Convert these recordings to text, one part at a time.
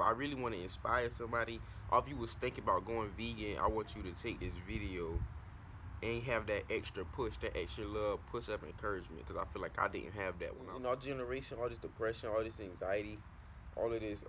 I really want to inspire somebody, or if you was thinking about going vegan, I want you to take this video and have that extra push, that extra love, push up encouragement, because I feel like I didn't have that when in our generation, all this depression, all this anxiety, all of this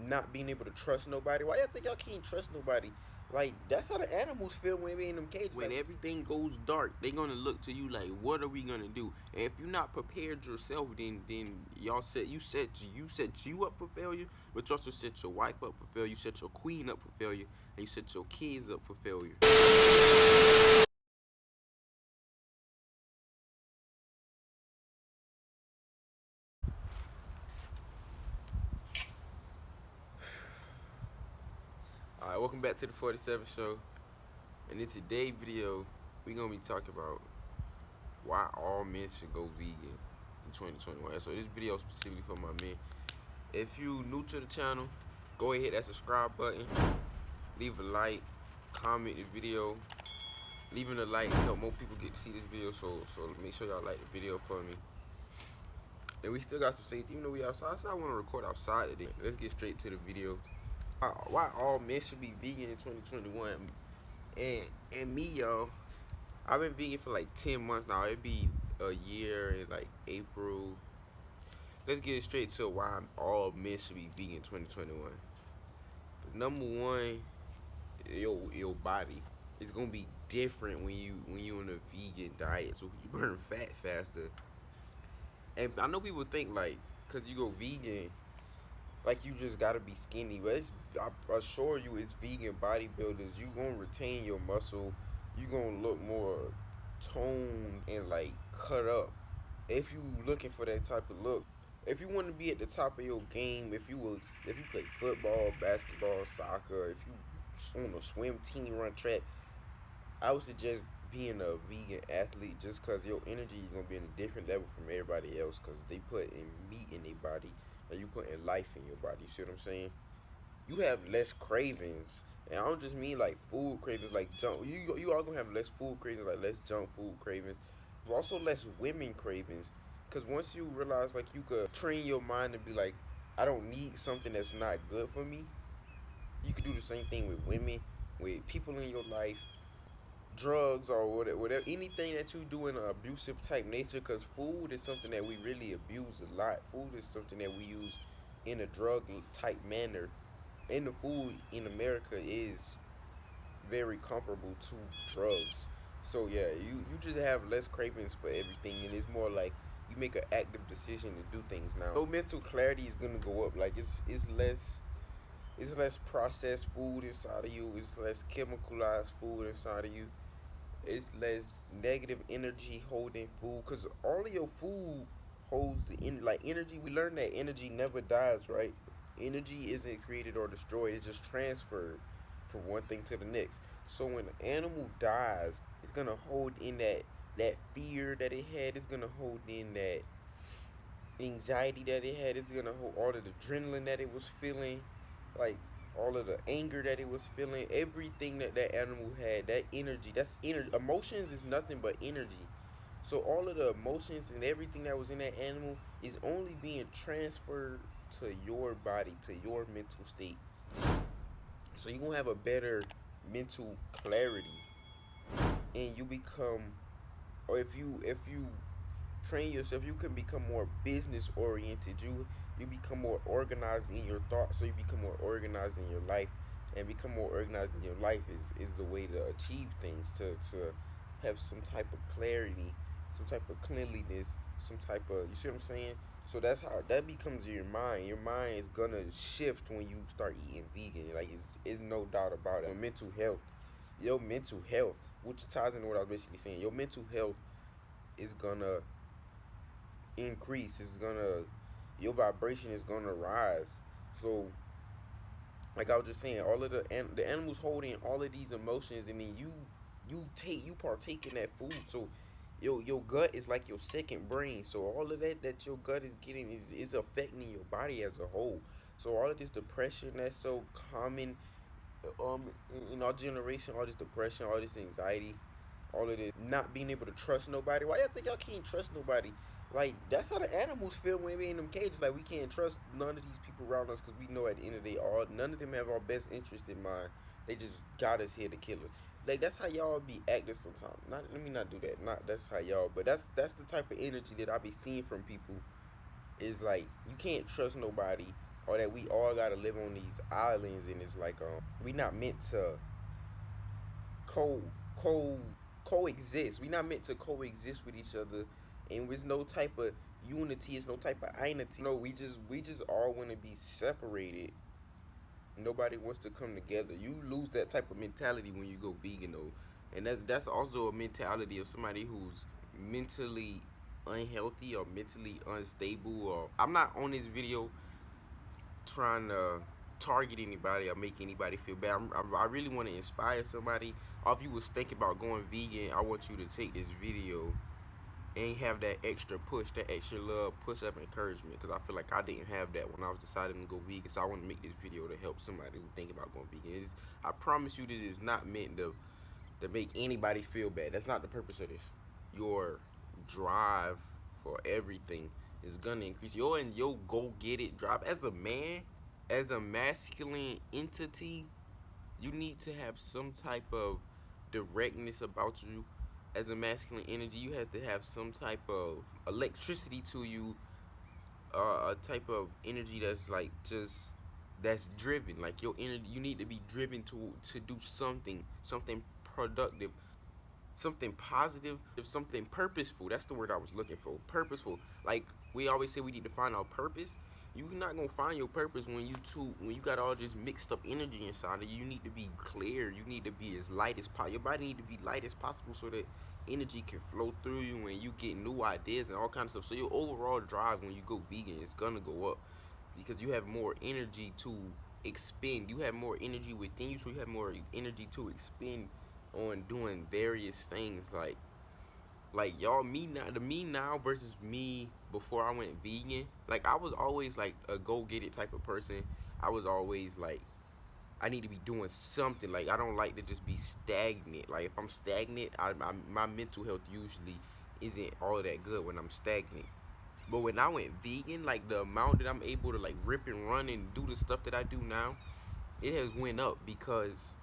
not being able to trust nobody. Why y'all think y'all can't trust nobody? Like, that's how the animals feel when they in them cages. When everything goes dark, they gonna look to you like, what are we gonna do? And if you're not prepared yourself, then y'all set you up for failure, but you also set your wife up for failure, you set your queen up for failure, and you set your kids up for failure. Alright, welcome back to the 47 show. And in today's video, we're gonna be talking about why all men should go vegan in 2021. So this video is specifically for my men. If you new to the channel, go ahead, hit that subscribe button, leave a like, comment the video. Leaving a like help more people get to see this video, so make sure y'all like the video for me. And we still got some safety, even though we outside. So I want to record outside today. Let's get straight to the video. Why all men should be vegan in 2021? And me, y'all, I've been vegan for like 10 months now. It'd be a year in like April. Let's get straight to why all men should be vegan in 2021. Number one, your body is gonna be different when you on a vegan diet, so you burn fat faster. And I know people think like, cause you go vegan, like you just gotta be skinny, but I assure you, it's vegan bodybuilders. You gonna retain your muscle. You gonna look more toned and like cut up. If you looking for that type of look, if you want to be at the top of your game, if you play football, basketball, soccer, if you on a swim team, run track, I would suggest being a vegan athlete, just because your energy is going to be in a different level from everybody else, because they put in meat in their body and you put in life in your body. You see what I'm saying? You have less cravings, and I don't just mean like food cravings, like junk. You all going to have less food cravings, like less junk food cravings, but also less women cravings, because once you realize like you could train your mind to be like, I don't need something that's not good for me. You could do the same thing with women, with people in your life, drugs, or whatever, anything that you do in an abusive type nature, because food is something that we really abuse a lot. Food is something that we use in a drug type manner, and the food in America is very comparable to drugs. So yeah, you just have less cravings for everything, and it's more like you make an active decision to do things now. Your mental clarity is gonna go up. Like it's less processed food inside of you. It's less chemicalized food inside of you. It's less negative energy holding food, because all of your food holds like energy. We learned that energy never dies, right? Energy isn't created or destroyed. It's just transferred from one thing to the next. So when an animal dies, it's gonna hold in that fear that it had. It's gonna hold in that anxiety that it had. It's gonna hold all of the adrenaline that it was feeling, like all of the anger that it was feeling, everything that animal had, that energy. That's energy. Emotions is nothing but energy. So all of the emotions and everything that was in that animal is only being transferred to your body, to your mental state. So you're gonna have a better mental clarity, and you become, or if you train yourself, you can become more business oriented. You become more organized in your thoughts, so you become more organized in your life. And become more organized in your life is the way to achieve things, to have some type of clarity, some type of cleanliness, some type of, you see what I'm saying? So that's how that becomes your mind. Your mind is gonna shift when you start eating vegan. Like it's no doubt about it. Mental health, your mental health, which ties into what I was basically saying. Your mental health is gonna increase. Your vibration is gonna rise. So like I was just saying, all of the animals holding all of these emotions, and then you partake in that food. So your gut is like your second brain. So all of that your gut is getting is affecting your body as a whole. So all of this depression that's so common in our generation, all this depression, all this anxiety, all of this not being able to trust nobody. Why y'all think y'all can't trust nobody? Like that's how the animals feel when they be in them cages. Like we can't trust none of these people around us because we know at the end of the day, all none of them have our best interest in mind. They just got us here to kill us. Like that's how y'all be acting sometimes. Not let me not do that. Not that's how y'all. But that's the type of energy that I be seeing from people. Is like you can't trust nobody, or that we all gotta live on these islands, and it's like we not meant to co co coexist. We not meant to coexist with each other, and with no type of unity. It's no type of einity. No, we just all want to be separated. Nobody wants to come together. You lose that type of mentality when you go vegan though, and that's also a mentality of somebody who's mentally unhealthy or mentally unstable. Or I'm not on this video trying to target anybody or make anybody feel bad. I really want to inspire somebody. Or if you was thinking about going vegan, I want you to take this video and have that extra push, that extra love, push up encouragement. Because I feel like I didn't have that when I was deciding to go vegan. So I want to make this video to help somebody who think about going vegan. I promise you, this is not meant to make anybody feel bad. That's not the purpose of this. Your drive for everything is gonna increase. Your go get it drive as a man, as a masculine entity. You need to have some type of directness about you. As a masculine energy, you have to have some type of electricity to you, a type of energy that's like just that's driven. Like your energy, you need to be driven to do something productive, something positive, something purposeful. That's the word I was looking for. Purposeful. Like we always say, we need to find our purpose. You're not gonna find your purpose when you got all this mixed up energy inside of you. You need to be clear. You need to be as light as possible. Your body need to be light as possible so that energy can flow through you and you get new ideas and all kinds of stuff. So your overall drive when you go vegan is gonna go up because you have more energy to expend. You have more energy within you, so you have more energy to expend on doing various things. Like y'all, me now versus me before I went vegan. Like I was always like a go get it type of person. I was always like I need to be doing something. Like I don't like to just be stagnant. Like if I'm stagnant, my mental health usually isn't all that good when I'm stagnant. But when I went vegan, like the amount that I'm able to like rip and run and do the stuff that I do now, it has went up because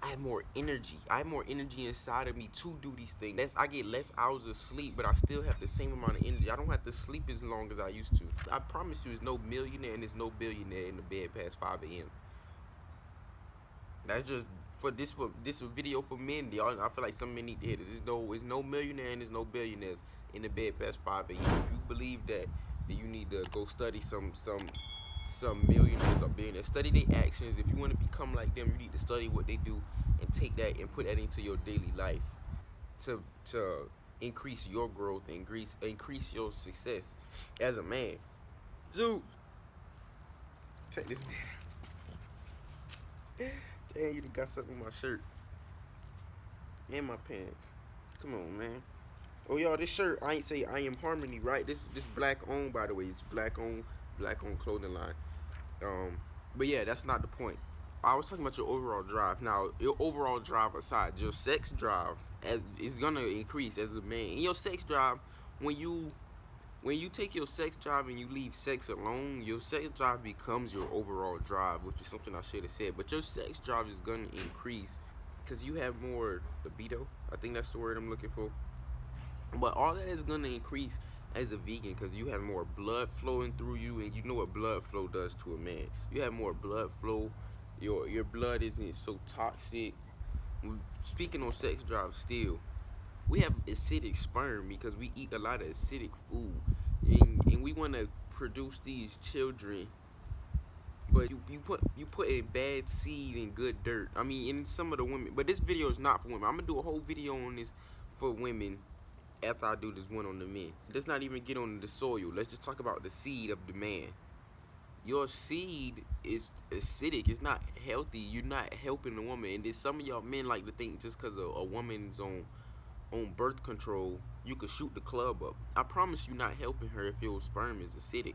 I have more energy. I have more energy inside of me to do these things. I get less hours of sleep, but I still have the same amount of energy. I don't have to sleep as long as I used to. I promise you, there's no millionaire and there's no billionaire in the bed past 5 a.m. That's just for this video for men. Y'all, I feel like some men need to hear this. There's no millionaire and there's no billionaires in the bed past 5 a.m. If you believe that, then you need to go study some millionaires or billionaires. Study their actions. If you want to become like them, you need to study what they do and take that and put that into your daily life to increase your growth, increase your success as a man. Zeus, take this man. Damn, you done got something on my shirt and my pants. Come on, man. Oh, y'all, this shirt, I ain't say I am Harmony, right? This black owned, by the way. It's black owned clothing line. Um, but yeah, that's not the point. I was talking about your overall drive. Now, your overall drive aside, your sex drive is gonna increase as a man. And your sex drive, when you take your sex drive and you leave sex alone, your sex drive becomes your overall drive, which is something I should have said. But your sex drive is gonna increase because you have more libido. I think that's the word I'm looking for. But all that is gonna increase as a vegan because you have more blood flowing through you, and you know what blood flow does to a man. You have more blood flow. Your blood isn't so toxic. Speaking on sex drive, still, we have acidic sperm because we eat a lot of acidic food, and we want to produce these children. But you put a bad seed in good dirt. I mean, in some of the women. But this video is not for women. I'm gonna do a whole video on this for women after I do this one on the men. Let's not even get on the soil. Let's just talk about the seed of the man. Your seed is acidic. It's not healthy. You're not helping the woman. And then some of y'all men like to think just because a woman's on birth control, you could shoot the club up. I promise you not helping her if your sperm is acidic.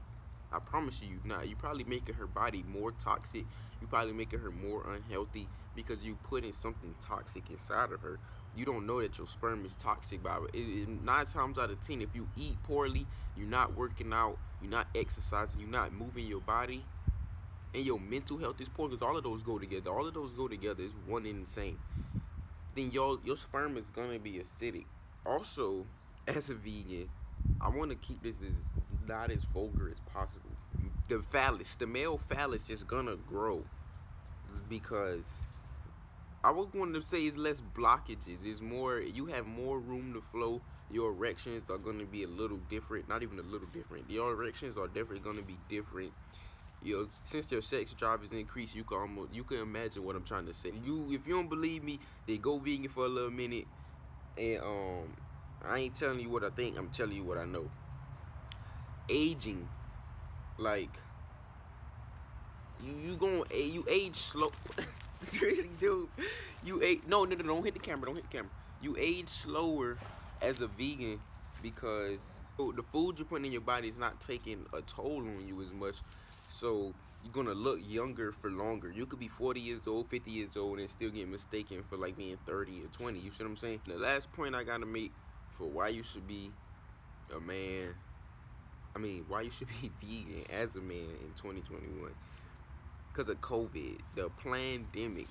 I promise you, not. You probably making her body more toxic. You probably making her more unhealthy because you putting something toxic inside of her. You don't know that your sperm is toxic, by it. 9 times out of 10, if you eat poorly, you're not working out, you're not exercising, you're not moving your body, and your mental health is poor, because all of those go together. All of those go together. It's one and the same. Then your sperm is gonna be acidic. Also, as a vegan, I want to keep this as not as vulgar as possible. The male phallus is gonna grow because I would want to say it's less blockages. It's more, you have more room to flow. Your erections are gonna be a little different. Not even a little different. Your erections are definitely gonna be different. Since your sex drive is increased, you can imagine what I'm trying to say. If you don't believe me, then go vegan for a little minute. And I ain't telling you what I think. I'm telling you what I know. Aging, like you age slow. You really do. You age no, don't hit the camera. Don't hit the camera. You age slower as a vegan because the food you're putting in your body is not taking a toll on you as much. So you're gonna look younger for longer. You could be 40 years old, 50 years old, and still get mistaken for like being 30 or 20. You see what I'm saying? The last point I gotta make for why you should be a man. I mean, why you should be vegan as a man in 2021? Because of COVID, the pandemic.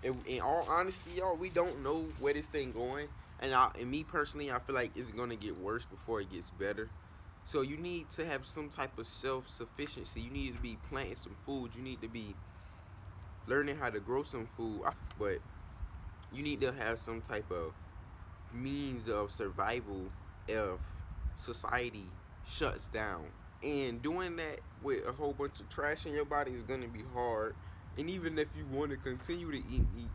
In all honesty, y'all, we don't know where this thing going. And me personally, I feel like it's gonna get worse before it gets better. So you need to have some type of self-sufficiency. You need to be planting some food. You need to be learning how to grow some food. But you need to have some type of means of survival if society shuts down. And doing that with a whole bunch of trash in your body is gonna be hard. And even if you want to continue to eat meat,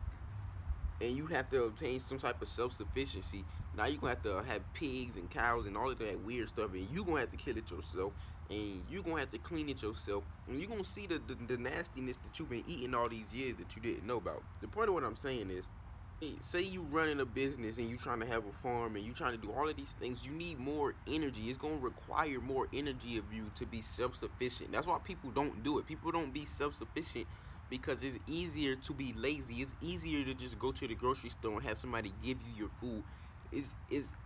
and you have to obtain some type of self-sufficiency, now you're gonna have to have pigs and cows and all of that weird stuff, and you're gonna have to kill it yourself, and you're gonna have to clean it yourself, and you're gonna see the nastiness that you've been eating all these years that you didn't know about. The point of what I'm saying is, say you running a business and you trying to have a farm and you trying to do all of these things, you need more energy. It's going to require more energy of you to be self-sufficient. That's why people don't do it. People don't be self-sufficient because it's easier to be lazy. It's easier to just go to the grocery store and have somebody give you your food. It's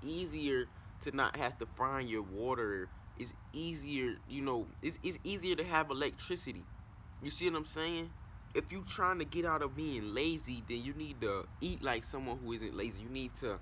easier to not have to find your water. It's easier, it's easier to have electricity. You see what I'm saying? If you trying to get out of being lazy, then you need to eat like someone who isn't lazy. You need to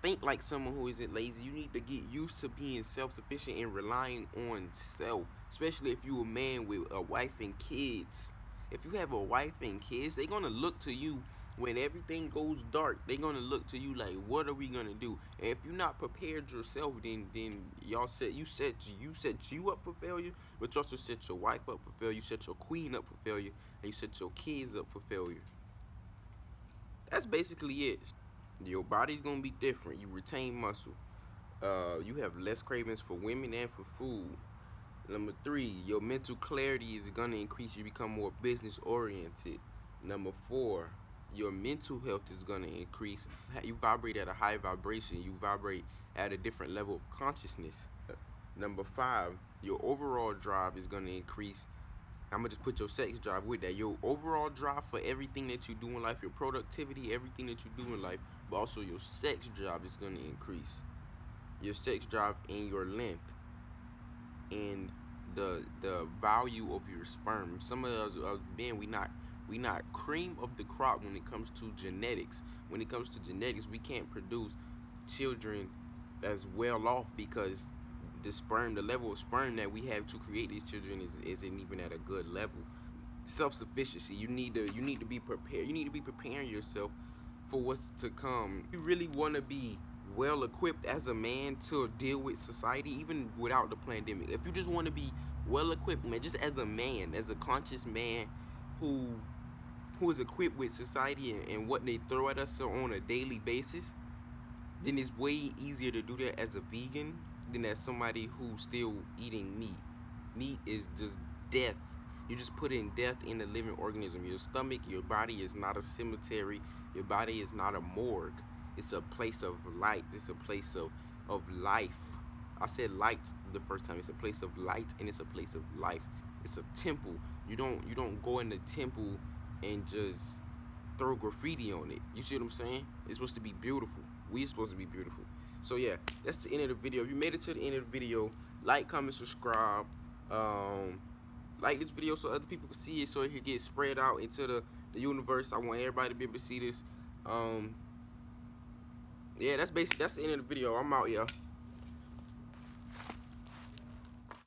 think like someone who isn't lazy. You need to get used to being self-sufficient and relying on self, especially if you a man with a wife and kids. If you have a wife and kids, they're gonna look to you when everything goes dark. They're gonna look to you like, what are we gonna do? And if you're not prepared yourself, then y'all set you up for failure, but you also set your wife up for failure. You set your queen up for failure, and you set your kids up for failure. That's basically it. Your body's gonna be different. You retain muscle. You have less cravings for women and for food. Number 3, your mental clarity is gonna increase. You become more business oriented. Number 4, your mental health is gonna increase. You vibrate at a high vibration. You vibrate at a different level of consciousness. Number 5, your overall drive is gonna increase. I'm gonna just put your sex drive with that. Your overall drive for everything that you do in life, your productivity, everything that you do in life, but also your sex drive is gonna increase. Your sex drive and your length and the value of your sperm. Some of us men, we not cream of the crop when it comes to genetics. When it comes to genetics, we can't produce children as well off because the level of sperm that we have to create these children isn't even at a good level. Self-sufficiency. You need to be prepared. You need to be preparing yourself for what's to come. You really want to be well equipped as a man to deal with society, even without the pandemic. If you just want to be well equipped, man, just as a man, as a conscious man who is equipped with society and what they throw at us on a daily basis, then it's way easier to do that as a vegan than as somebody who's still eating meat. Meat is just death. You just put in death in a living organism. Your stomach, your body is not a cemetery. Your body is not a morgue. It's a place of light. It's a place of life. I said light the first time. It's a place of light and it's a place of life. It's a temple. You don't go in the temple and just throw graffiti on it. You see what I'm saying? It's supposed to be beautiful. We're supposed to be beautiful. So yeah, that's the end of the video. If you made it to the end of the video, like, comment, subscribe. Um, like this video so other people can see it, so it can get spread out into the universe. I want everybody to be able to see this. Yeah, that's the end of the video. I'm out, y'all.